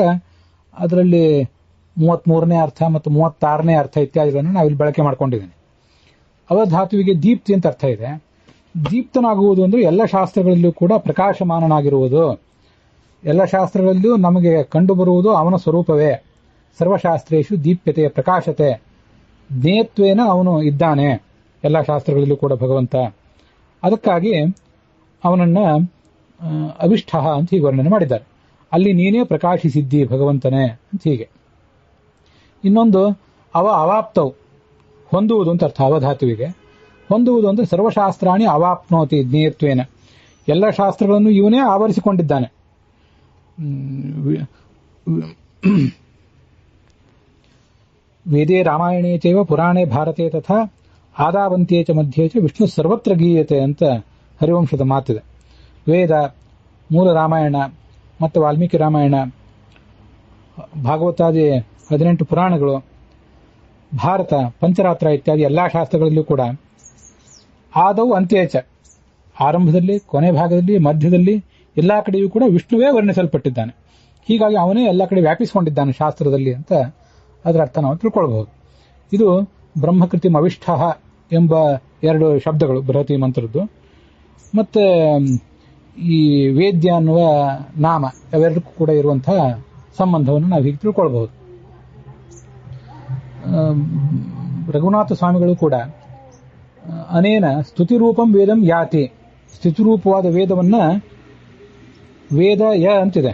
ಅದರಲ್ಲಿ 33ನೇ ಅರ್ಥ ಮತ್ತು 36ನೇ ಅರ್ಥ ಇತ್ಯಾದಿಗಳನ್ನು ನಾವಿಲ್ಲಿ ಬಳಕೆ ಮಾಡ್ಕೊಂಡಿದ್ದೇನೆ. ಅವಧಾತುವಿಗೆ ದೀಪ್ತಿ ಅಂತ ಅರ್ಥ ಇದೆ. ದೀಪ್ತನಾಗುವುದು ಅಂದ್ರೆ ಎಲ್ಲ ಶಾಸ್ತ್ರಗಳಲ್ಲೂ ಕೂಡ ಪ್ರಕಾಶಮಾನನಾಗಿರುವುದು, ಎಲ್ಲ ಶಾಸ್ತ್ರಗಳಲ್ಲೂ ನಮಗೆ ಕಂಡುಬರುವುದು ಅವನ ಸ್ವರೂಪವೇ. ಸರ್ವಶಾಸ್ತ್ರೇಷು ದೀಪ್ಯತೆ ಪ್ರಕಾಶತೆ, ಜ್ಞೇಯತ್ವೇನ ಅವನು ಇದ್ದಾನೆ ಎಲ್ಲ ಶಾಸ್ತ್ರಗಳಲ್ಲೂ ಕೂಡ ಭಗವಂತ. ಅದಕ್ಕಾಗಿ ಅವನನ್ನ ಅವಿಷ್ಠ ಅಂತ ಹೀಗೆ ವರ್ಣನೆ ಮಾಡಿದ್ದಾರೆ. ಅಲ್ಲಿ ನೀನೇ ಪ್ರಕಾಶಿಸಿದ್ದಿ ಭಗವಂತನೇ ಅಂತ ಹೀಗೆ. ಇನ್ನೊಂದು ಅವಾಪ್ತವು ಹೊಂದುವುದು ಅಂತ ಅರ್ಥ. ಅವಧಾತುವಿಗೆ ಹೊಂದುವುದು ಅಂದ್ರೆ ಸರ್ವಶಾಸ್ತ್ರಾಣಿ ಅವಾಪ್ನೋತಿ ಜ್ಞೇಯತ್ವೇನ, ಎಲ್ಲ ಶಾಸ್ತ್ರಗಳನ್ನು ಇವನೇ ಆವರಿಸಿಕೊಂಡಿದ್ದಾನೆ. ವೇದೇ ರಾಮಾಯಣೇ ಚೈವ ಪುರಾಣೇ ಭಾರತೆ ತಥಾ ಆದಾವಂತ್ಯೇ ಚ ಮಧ್ಯೆ ಚ ವಿಷ್ಣು ಸರ್ವತ್ರ ಗೀಯತೆ ಅಂತ ಹರಿವಂಶದ ಮಾತಿದೆ. ವೇದ, ಮೂಲ ರಾಮಾಯಣ ಮತ್ತು ವಾಲ್ಮೀಕಿ ರಾಮಾಯಣ, ಭಾಗವತಾದಿ 18 ಪುರಾಣಗಳು, ಭಾರತ, ಪಂಚರಾತ್ರ ಇತ್ಯಾದಿ ಎಲ್ಲಾ ಶಾಸ್ತ್ರಗಳಲ್ಲೂ ಕೂಡ ಆದವು ಅಂತ್ಯೇಚ, ಆರಂಭದಲ್ಲಿ, ಕೊನೆ ಭಾಗದಲ್ಲಿ, ಮಧ್ಯದಲ್ಲಿ ಎಲ್ಲಾ ಕಡೆಯೂ ಕೂಡ ವಿಷ್ಣುವೇ ವರ್ಣಿಸಲ್ಪಟ್ಟಿದ್ದಾನೆ. ಹೀಗಾಗಿ ಅವನೇ ಎಲ್ಲ ಕಡೆ ವ್ಯಾಪಿಸಿಕೊಂಡಿದ್ದಾನೆ ಶಾಸ್ತ್ರದಲ್ಲಿ ಅಂತ ಅದರ ಅರ್ಥ ನಾವು ತಿಳ್ಕೊಳ್ಬಹುದು. ಇದು ಬ್ರಹ್ಮಕೃತಿಂ ಅವಿಷ್ಠ ಎಂಬ 2 ಶಬ್ದಗಳು ಬೃಹತಿ ಮಂತ್ರದ್ದು. ಮತ್ತೆ ಈ ವೇದ್ಯ ಅನ್ನುವ ನಾಮ ಅವೆರಡಕ್ಕೂ ಕೂಡ ಇರುವಂತಹ ಸಂಬಂಧವನ್ನು ನಾವು ಹೀಗೆ ತಿಳ್ಕೊಳ್ಬಹುದು. ರಘುನಾಥ ಸ್ವಾಮಿಗಳು ಕೂಡ ಅನೇನ ಸ್ತುತಿರೂಪಂ ವೇದಂ ಯಾತಿ, ಸ್ತುತಿರೂಪವಾದ ವೇದವನ್ನ, ವೇದ ಯ ಅಂತಿದೆ,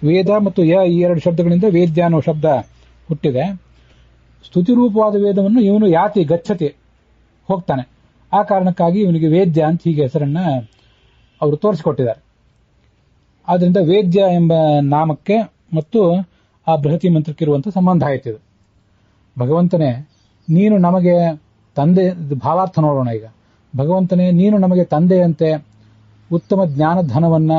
ವೇದ ಮತ್ತು ಯ ಈ 2 ಶಬ್ದಗಳಿಂದ ವೇದ್ಯ ಅನ್ನೋ ಶಬ್ದ ಹುಟ್ಟಿದೆ. ಸ್ತುತಿರೂಪವಾದ ವೇದವನ್ನು ಇವನು ಯಾತಿ ಗಚ್ಚತಿ ಹೋಗ್ತಾನೆ. ಆ ಕಾರಣಕ್ಕಾಗಿ ಇವನಿಗೆ ವೇದ್ಯ ಅಂತ ಹೀಗೆ ಹೆಸರನ್ನ ಅವರು ತೋರಿಸಿಕೊಟ್ಟಿದ್ದಾರೆ. ಆದ್ರಿಂದ ವೇದ್ಯ ಎಂಬ ನಾಮಕ್ಕೆ ಮತ್ತು ಆ ಬೃಹತಿ ಮಂತ್ರಕ್ಕಿರುವಂತಹ ಸಂಬಂಧ ಆಯ್ತಿದೆ. ಭಗವಂತನೇ ನೀನು ನಮಗೆ ತಂದೆ, ಭಾವಾರ್ಥ ನೋಡೋಣ ಈಗ. ಭಗವಂತನೇ ನೀನು ನಮಗೆ ತಂದೆಯಂತೆ ಉತ್ತಮ ಜ್ಞಾನ ಧನವನ್ನ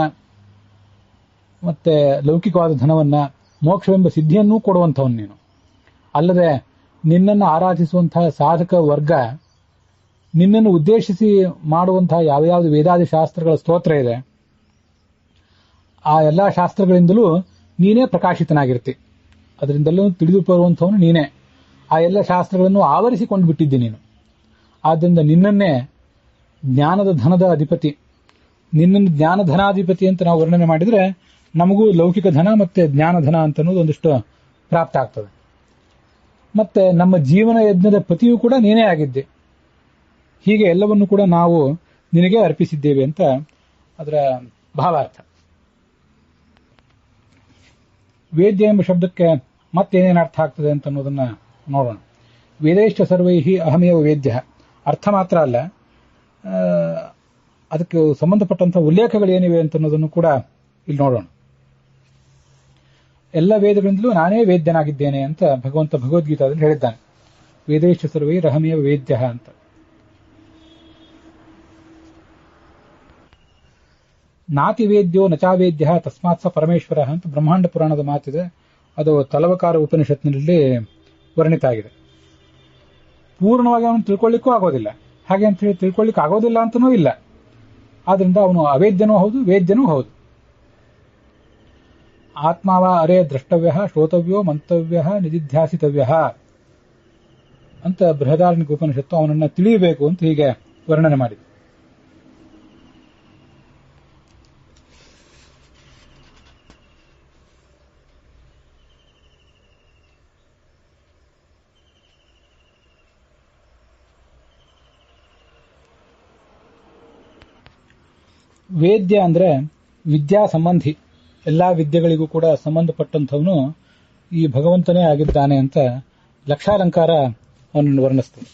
ಮತ್ತೆ ಲೌಕಿಕವಾದ ಧನವನ್ನ, ಮೋಕ್ಷವೆಂಬ ಸಿದ್ಧಿಯನ್ನೂ ಕೊಡುವಂಥವನು ನೀನು. ಅಲ್ಲದೆ ನಿನ್ನನ್ನು ಆರಾಧಿಸುವಂತಹ ಸಾಧಕ ವರ್ಗ ನಿನ್ನನ್ನು ಉದ್ದೇಶಿಸಿ ಮಾಡುವಂತಹ ಯಾವ್ಯಾವುದು ವೇದಾದಿ ಶಾಸ್ತ್ರಗಳ ಸ್ತೋತ್ರ ಇದೆ, ಆ ಎಲ್ಲಾ ಶಾಸ್ತ್ರಗಳಿಂದಲೂ ನೀನೇ ಪ್ರಕಾಶಿತನಾಗಿರ್ತಿ. ಅದರಿಂದಲೂ ತಿಳಿದು ಬರುವಂಥವನು ನೀನೇ. ಆ ಎಲ್ಲ ಶಾಸ್ತ್ರಗಳನ್ನು ಆವರಿಸಿಕೊಂಡು ಬಿಟ್ಟಿದ್ದಿ ನೀನು. ಆದ್ದರಿಂದ ನಿನ್ನನ್ನೇ ಜ್ಞಾನದ ಧನದ ಅಧಿಪತಿ, ನಿನ್ನನ್ನು ಜ್ಞಾನಧನಾಧಿಪತಿ ಅಂತ ನಾವು ವರ್ಣನೆ ಮಾಡಿದ್ರೆ ನಮಗೂ ಲೌಕಿಕ ಧನ ಮತ್ತೆ ಜ್ಞಾನಧನ ಅಂತ ಅನ್ನೋದು ಒಂದಿಷ್ಟು ಪ್ರಾಪ್ತ ಆಗ್ತದೆ. ಮತ್ತೆ ನಮ್ಮ ಜೀವನ ಯಜ್ಞದ ಪತಿಯೂ ಕೂಡ ನೀನೇ ಆಗಿದ್ದೆ. ಹೀಗೆ ಎಲ್ಲವನ್ನು ಕೂಡ ನಾವು ನಿನಗೆ ಅರ್ಪಿಸಿದ್ದೇವೆ ಅಂತ ಅದರ ಭಾವಾರ್ಥ. ವೇದ್ಯ ಎಂಬ ಶಬ್ದಕ್ಕೆ ಮತ್ತೇನೇನು ಅರ್ಥ ಆಗ್ತದೆ ಅಂತ ಅನ್ನೋದನ್ನ ನೋಡೋಣ. ವೇದೈಶ್ಚ ಸರ್ವೈಹಿ ಅಹಮೇವ ವೇದ್ಯ ಅರ್ಥ ಮಾತ್ರ ಅಲ್ಲ, ಅದಕ್ಕೆ ಸಂಬಂಧಪಟ್ಟಂತಹ ಉಲ್ಲೇಖಗಳೇನಿವೆ ಅಂತ ಅನ್ನೋದನ್ನು ಕೂಡ ಇಲ್ಲಿ ನೋಡೋಣ. ಎಲ್ಲ ವೇದಗಳಿಂದಲೂ ನಾನೇ ವೇದ್ಯನಾಗಿದ್ದೇನೆ ಅಂತ ಭಗವಂತ ಭಗವದ್ಗೀತಾದಲ್ಲಿ ಹೇಳಿದ್ದಾನೆ. ವೇದೈಶ್ಚ ಸರ್ವೈ ಅಹಮೇವ ವೇದ್ಯ ಅಂತ. ನಾತಿ ವೇದ್ಯೋ ನಚಾವೇದ್ಯ ತಸ್ಮಾತ್ ಸ ಪರಮೇಶ್ವರ ಅಂತ ಬ್ರಹ್ಮಾಂಡ ಪುರಾಣದ ಮಾತಿದೆ. ಅದು ತಲವಕಾರ ಉಪನಿಷತ್ನಲ್ಲಿ ವರ್ಣಿತ ಆಗಿದೆ. ಪೂರ್ಣವಾಗಿ ಅವನು ತಿಳ್ಕೊಳ್ಳಿಕ್ಕೂ ಆಗೋದಿಲ್ಲ. ಹಾಗೆ ಅಂತ ಹೇಳಿ ತಿಳ್ಕೊಳ್ಳಿಕ್ಕೆ ಆಗೋದಿಲ್ಲ ಅಂತನೂ ಇಲ್ಲ. ಆದ್ರಿಂದ ಅವನು ಅವೇದ್ಯನೂ ಹೌದು, ವೇದ್ಯನೂ ಹೌದು. ಆತ್ಮಾವ ಅರೇ ದ್ರಷ್ಟವ್ಯ, ಶ್ರೋತವ್ಯೋ ಮಂತವ್ಯ, ನಿಧಿಧ್ಯಾಸಿತವ್ಯ ಅಂತ ಬೃಹದಾರಣ್ಯಕ ಉಪನಿಷತ್ತು ಅವನನ್ನ ತಿಳಿಯಬೇಕು ಅಂತ ಹೀಗೆ ವರ್ಣನೆ ಮಾಡಿದೆ. ವೇದ್ಯ ಅಂದ್ರೆ ವಿದ್ಯಾ ಸಂಬಂಧಿ, ಎಲ್ಲಾ ವಿದ್ಯೆಗಳಿಗೂ ಕೂಡ ಸಂಬಂಧಪಟ್ಟಂಥವನು ಈ ಭಗವಂತನೇ ಆಗಿದ್ದಾನೆ ಅಂತ ಲಕ್ಷಾಲಂಕಾರ ಅವನನ್ನು ವರ್ಣಿಸ್ತದೆ.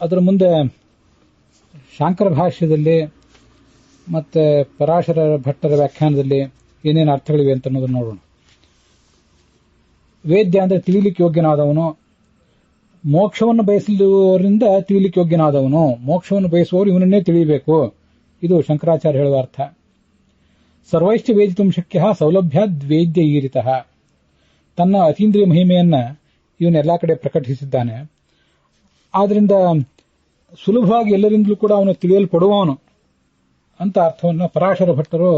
ಅದರ ಮುಂದೆ ಶಾಂಕರ ಭಾಷ್ಯದಲ್ಲಿ ಮತ್ತೆ ಪರಾಶರ ಭಟ್ಟರ ವ್ಯಾಖ್ಯಾನದಲ್ಲಿ ಏನೇನು ಅರ್ಥಗಳಿವೆ ಅಂತ ಅನ್ನೋದನ್ನು ನೋಡೋಣ. ವೇದ್ಯ ಅಂದ್ರೆ ತಿಳಿಲಿಕ್ಕೆ ಯೋಗ್ಯನಾದವನು, ಮೋಕ್ಷವನ್ನು ಬಯಸುವವರಿಂದ ತಿಳಿಲಿಕ್ಕೆ ಯೋಗ್ಯನಾದವನು, ಮೋಕ್ಷವನ್ನು ಬಯಸುವವರು ಇವನನ್ನೇ ತಿಳಿಯಬೇಕು. ಇದು ಶಂಕರಾಚಾರ್ಯ ಹೇಳುವ ಅರ್ಥ. ಸರ್ವೈಶ್ಚ ವೇದಿತು ಶಕ್ಯ ಸೌಲಭ್ಯಾದ್ ವೇದ್ಯ ಈರಿತಃ. ತನ್ನ ಅತೀಂದ್ರಿಯ ಮಹಿಮೆಯನ್ನ ಇವನು ಎಲ್ಲಾ ಕಡೆ ಪ್ರಕಟಿಸಿದ್ದಾನೆ. ಆದ್ರಿಂದ ಸುಲಭವಾಗಿ ಎಲ್ಲರಿಂದಲೂ ಕೂಡ ಅವನು ತಿಳಿಯಲ್ಪಡುವವನು ಅಂತ ಅರ್ಥವನ್ನು ಪರಾಶರ ಭಟ್ಟರು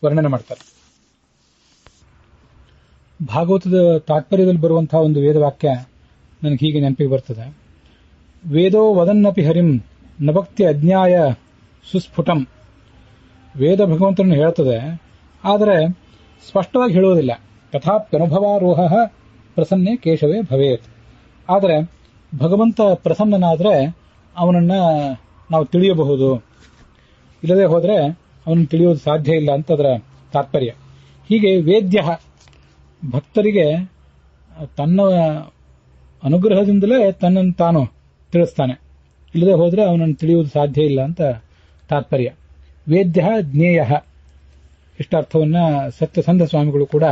ವರ್ಣನೆ ಮಾಡ್ತಾರೆ. ಭಾಗವತದ ತಾತ್ಪರ್ಯದಲ್ಲಿ ಬರುವಂತಹ ಒಂದು ವೇದವಾಕ್ಯ ನನಗೆ ಹೀಗೆ ನೆನಪಿಗೆ ಬರ್ತದೆ. ವೇದೋ ವದನ್ನಪಿ ಹರಿಂ ನಭಕ್ತಿ ಅಜ್ಞಾಯ ಸುಸ್ಫುಟಂ. ವೇದ ಭಗವಂತನನ್ನು ಹೇಳ್ತದೆ, ಆದರೆ ಸ್ಪಷ್ಟವಾಗಿ ಹೇಳುವುದಿಲ್ಲ. ತಥಾಪ್ಯನುಭವಾರೋಹ ಪ್ರಸನ್ನೆ ಕೇಶವೇ ಭವೇತ್. ಆದರೆ ಭಗವಂತ ಪ್ರಸನ್ನನಾದರೆ ಅವನನ್ನ ನಾವು ತಿಳಿಯಬಹುದು, ಇಲ್ಲದೆ ಹೋದರೆ ಅವನನ್ನು ತಿಳಿಯೋದು ಸಾಧ್ಯ ಇಲ್ಲ ಅಂತ ಅದರ ತಾತ್ಪರ್ಯ. ಹೀಗೆ ವೇದ್ಯ ಭಕ್ತರಿಗೆ ತನ್ನ ಅನುಗ್ರಹದಿಂದಲೇ ತನ್ನನ್ನು ತಾನು ತಿಳಿಸ್ತಾನೆ, ಇಲ್ಲದೆ ಹೋದರೆ ಅವನನ್ನು ತಿಳಿಯುವುದು ಸಾಧ್ಯ ಇಲ್ಲ ಅಂತ ತಾತ್ಪರ್ಯ. ವೇದ್ಯ ಜ್ಞೇಯ ಇಷ್ಟ ಅರ್ಥವನ್ನ ಸತ್ಯಸಂಧ ಸ್ವಾಮಿಗಳು ಕೂಡ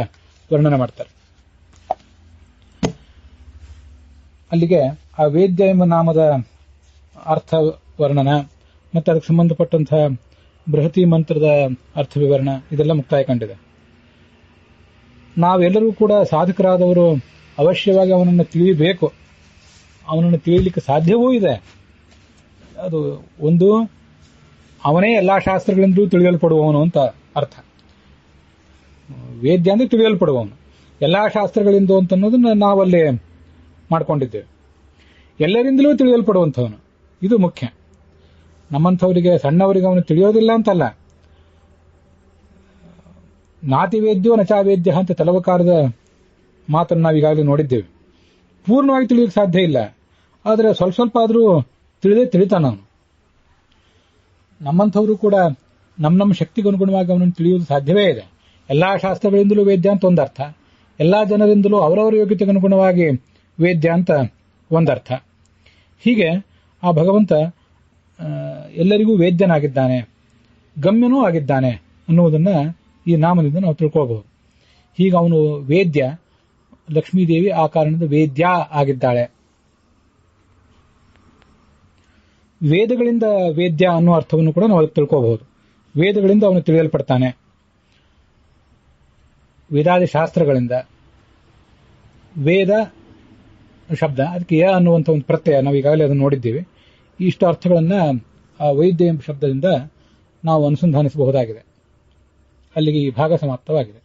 ವರ್ಣನೆ ಮಾಡ್ತಾರೆ. ಅಲ್ಲಿಗೆ ಆ ವೇದ್ಯ ಎಂಬ ನಾಮದ ಅರ್ಥ ವರ್ಣನ ಮತ್ತು ಅದಕ್ಕೆ ಸಂಬಂಧಪಟ್ಟಂತಹ ಬೃಹತಿ ಮಂತ್ರದ ಅರ್ಥ ವಿವರಣ ಇದೆಲ್ಲ ಮುಕ್ತಾಯ ಕಂಡಿದೆ. ನಾವೆಲ್ಲರೂ ಕೂಡ ಸಾಧಕರಾದವರು ಅವಶ್ಯವಾಗಿ ಅವನನ್ನು ತಿಳಿಯಬೇಕು, ಅವನನ್ನು ತಿಳಿಯಲಿಕ್ಕೆ ಸಾಧ್ಯವೂ ಇದೆ. ಅದು ಒಂದು, ಅವನೇ ಎಲ್ಲಾ ಶಾಸ್ತ್ರಗಳಿಂದಲೂ ತಿಳಿಯಲ್ಪಡುವವನು ಅಂತ ಅರ್ಥ. ವೇದ್ಯ ಅಂದ್ರೆ ತಿಳಿಯಲ್ಪಡುವವನು, ಎಲ್ಲಾ ಶಾಸ್ತ್ರಗಳಿಂದ ಅಂತ ಅನ್ನೋದನ್ನ ನಾವಲ್ಲಿ ಮಾಡ್ಕೊಂಡಿದ್ದೇವೆ. ಎಲ್ಲರಿಂದಲೂ ತಿಳಿಯಲ್ಪಡುವಂಥವನು, ಇದು ಮುಖ್ಯ. ನಮ್ಮಂಥವರಿಗೆ ಸಣ್ಣವರಿಗೆ ಅವನು ತಿಳಿಯೋದಿಲ್ಲ ಅಂತಲ್ಲ. ನಾತಿ ವೇದ್ಯೋ ನಚಾವೇದ್ಯ ಅಂತ ತಲವಕಾರದ ಮಾತನ್ನು ನಾವು ಈಗಾಗಲೇ ನೋಡಿದ್ದೇವೆ. ಪೂರ್ಣವಾಗಿ ತಿಳಿಯೋಕೆ ಸಾಧ್ಯ ಇಲ್ಲ, ಆದರೆ ಸ್ವಲ್ಪ ಸ್ವಲ್ಪ ಆದರೂ ತಿಳಿತಾನ ಅವನು. ನಮ್ಮಂಥವರು ಕೂಡ ನಮ್ಮ ಶಕ್ತಿಗೆ ಅನುಗುಣವಾಗಿ ಅವನನ್ನು ತಿಳಿಯುವುದು ಸಾಧ್ಯವೇ ಇದೆ. ಎಲ್ಲಾ ಶಾಸ್ತ್ರಗಳಿಂದಲೂ ವೇದ್ಯ ಅಂತ ಒಂದರ್ಥ, ಎಲ್ಲಾ ಜನರಿಂದಲೂ ಅವರವರ ಯೋಗ್ಯತೆಗೆ ಅನುಗುಣವಾಗಿ ವೇದ್ಯ ಅಂತ ಒಂದರ್ಥ. ಹೀಗೆ ಆ ಭಗವಂತ ಎಲ್ಲರಿಗೂ ವೇದ್ಯನಾಗಿದ್ದಾನೆ, ಗಮ್ಯನೂ ಆಗಿದ್ದಾನೆ ಅನ್ನುವುದನ್ನ ಈ ನಾಮದಿಂದ ನಾವು ತಿಳ್ಕೊಳ್ಬಹುದು. ಹೀಗೆ ಅವನು ವೇದ್ಯ, ಲಕ್ಷ್ಮೀದೇವಿ ಆ ಕಾರಣದ ವೇದ್ಯ ಆಗಿದ್ದಾಳೆ. ವೇದಗಳಿಂದ ವೇದ್ಯ ಅನ್ನೋ ಅರ್ಥವನ್ನು ಕೂಡ ನಾವು ತಿಳ್ಕೋಬಹುದು. ವೇದಗಳಿಂದ ಅವನು ತಿಳಿಯಲ್ಪಡ್ತಾನೆ, ವೇದಾದಿ ಶಾಸ್ತ್ರಗಳಿಂದ. ವೇದ ಶಬ್ದ, ಅದಕ್ಕೆ ಯ ಅನ್ನುವಂಥ ಒಂದು ಪ್ರತ್ಯಯ, ನಾವು ಈಗಾಗಲೇ ಅದನ್ನು ನೋಡಿದ್ದೀವಿ. ಇಷ್ಟು ಅರ್ಥಗಳನ್ನ ಆ ವೈದ್ಯ ಎಂಬ ಶಬ್ದದಿಂದ ನಾವು ಅನುಸಂಧಾನಿಸಬಹುದಾಗಿದೆ. ಅಲ್ಲಿಗೆ ಈ ಭಾಗ ಸಮಾಪ್ತವಾಗಿದೆ.